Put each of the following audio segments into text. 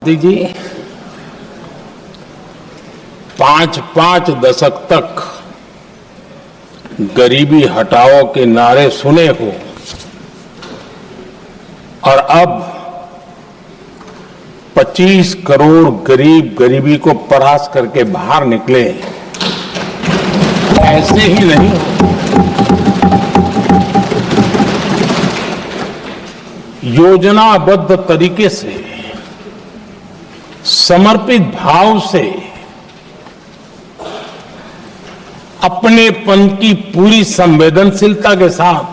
मोदी जी 5-5 दशक तक गरीबी हटाओ के नारे सुने हो और अब 25 करोड़ गरीब गरीबी को परास्त करके बाहर निकले। ऐसे ही नहीं, योजनाबद्ध तरीके से, समर्पित भाव से, अपनेपन की पूरी संवेदनशीलता के साथ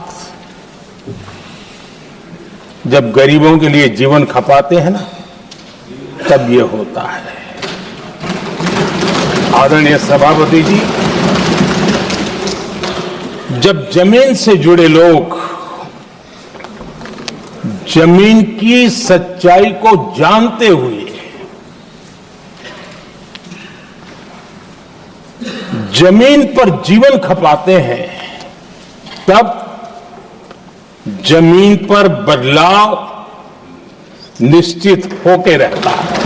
जब गरीबों के लिए जीवन खपाते हैं ना, तब ये होता है। आदरणीय सभापति जी, जब जमीन से जुड़े लोग जमीन की सच्चाई को जानते हुए जमीन पर जीवन खपाते हैं, तब जमीन पर बदलाव निश्चित होके रहता है।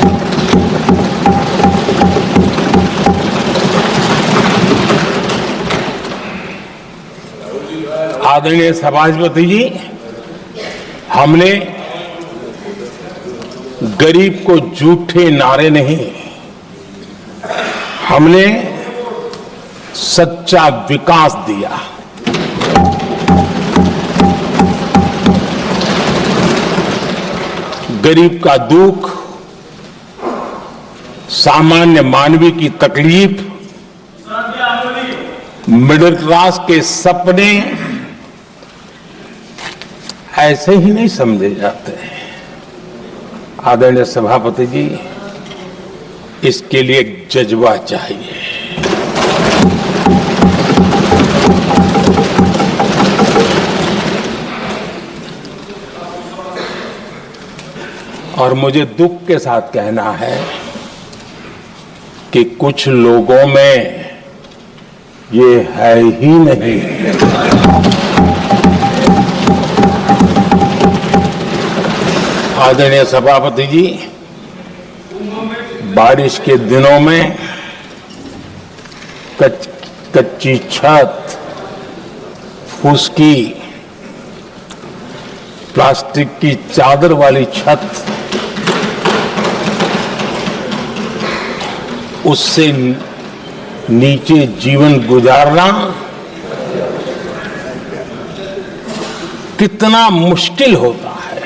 आदरणीय सभापति जी, हमने गरीब को झूठे नारे नहीं, हमने सच्चा विकास दिया। गरीब का दुख, सामान्य मानवी की तकलीफ, मिडिल क्लास के सपने ऐसे ही नहीं समझे जाते। आदरणीय सभापति जी, इसके लिए एक जज्बा चाहिए। और मुझे दुख के साथ कहना है कि कुछ लोगों में ये है ही नहीं। आदरणीय सभापति जी, बारिश के दिनों में कच्ची छत, फुसकी, प्लास्टिक की चादर वाली छत, उससे नीचे जीवन गुजारना कितना मुश्किल होता है।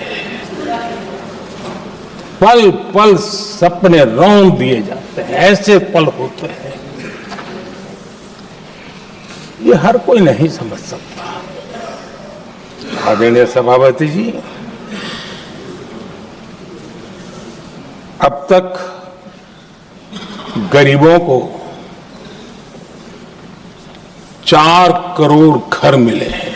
पल पल सपने रौंद दिए जाते हैं, ऐसे पल होते हैं, ये हर कोई नहीं समझ सकता। आदरणीय सभापति जी, अब तक गरीबों को 4 करोड़ घर मिले हैं।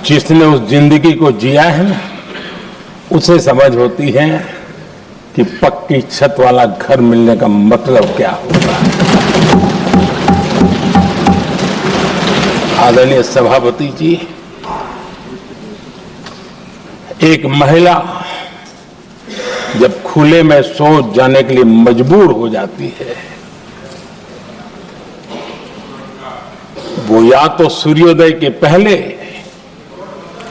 जिसने उस जिंदगी को जिया है ना, उसे समझ होती है कि पक्की छत वाला घर मिलने का मतलब क्या होता है। आदरणीय सभापति जी, एक महिला जब खुले में शौच जाने के लिए मजबूर हो जाती है, वो या तो सूर्योदय के पहले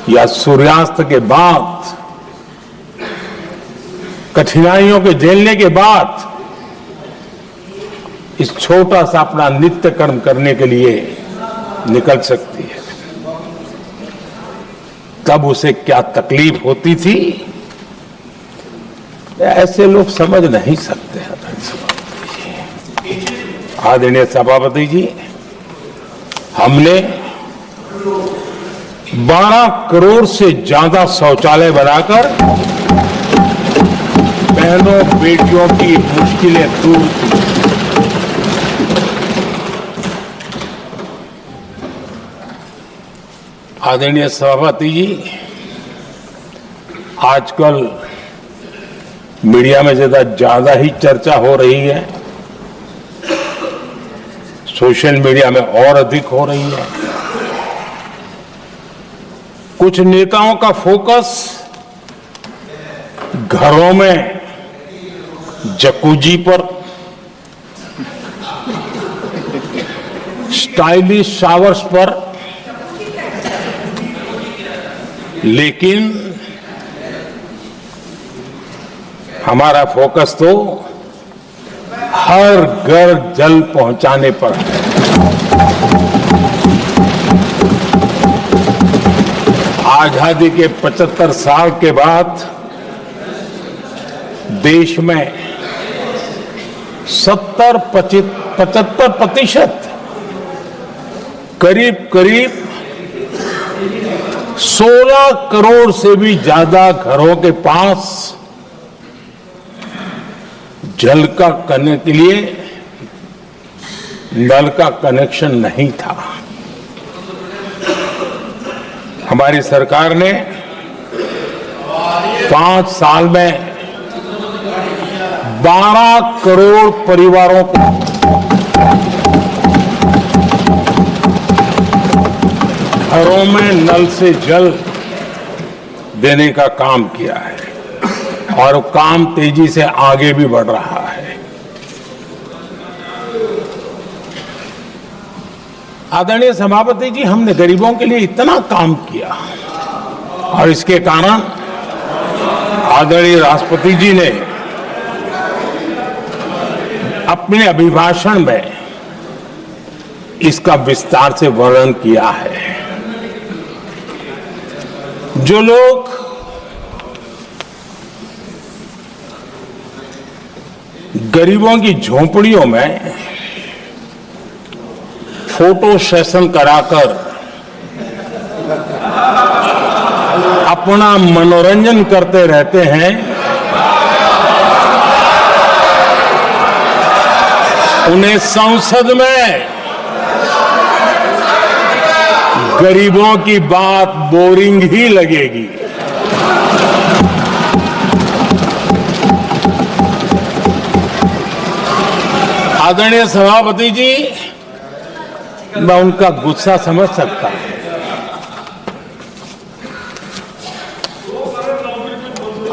या सूर्यास्त के बाद, कठिनाइयों के झेलने के बाद इस छोटा सा अपना नित्य कर्म करने के लिए निकल सकती है। तब उसे क्या तकलीफ होती थी, ऐसे लोग समझ नहीं सकते। आदरणीय सभापति जी, हमने 12 करोड़ से ज्यादा शौचालय बनाकर बहनों बेटियों की मुश्किलें दूर की। आदरणीय सभापति जी, आजकल मीडिया में ज्यादा ही चर्चा हो रही है, सोशल मीडिया में और अधिक हो रही है। कुछ नेताओं का फोकस घरों में जकूजी पर, स्टाइलिश शावर्स पर, लेकिन हमारा फोकस तो हर घर जल पहुंचाने पर है। आजादी के 75 साल के बाद देश में 75% करीब 16 करोड़ से भी ज्यादा घरों के पास जल का करने के लिए नल का कनेक्शन नहीं था। हमारी सरकार ने 5 साल में 12 करोड़ परिवारों को घरों में नल से जल देने का काम किया है और काम तेजी से आगे भी बढ़ रहा है। आदरणीय सभापति जी, हमने गरीबों के लिए इतना काम किया और इसके कारण आदरणीय राष्ट्रपति जी ने अपने अभिभाषण में इसका विस्तार से वर्णन किया है। जो लोग गरीबों की झोंपड़ियों में फोटो सेशन कराकर अपना मनोरंजन करते रहते हैं, उन्हें संसद में गरीबों की बात बोरिंग ही लगेगी। आदरणीय सभापति जी, मैं उनका गुस्सा समझ सकता हूं।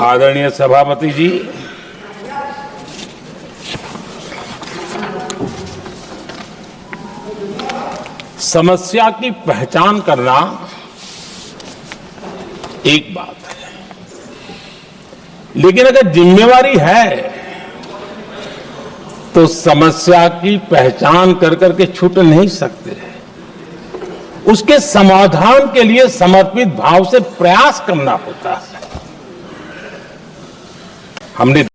आदरणीय सभापति जी, समस्या की पहचान करना एक बात है, लेकिन अगर जिम्मेवारी है तो समस्या की पहचान कर करके छूट नहीं सकते। उसके समाधान के लिए समर्पित भाव से प्रयास करना होता है। हमने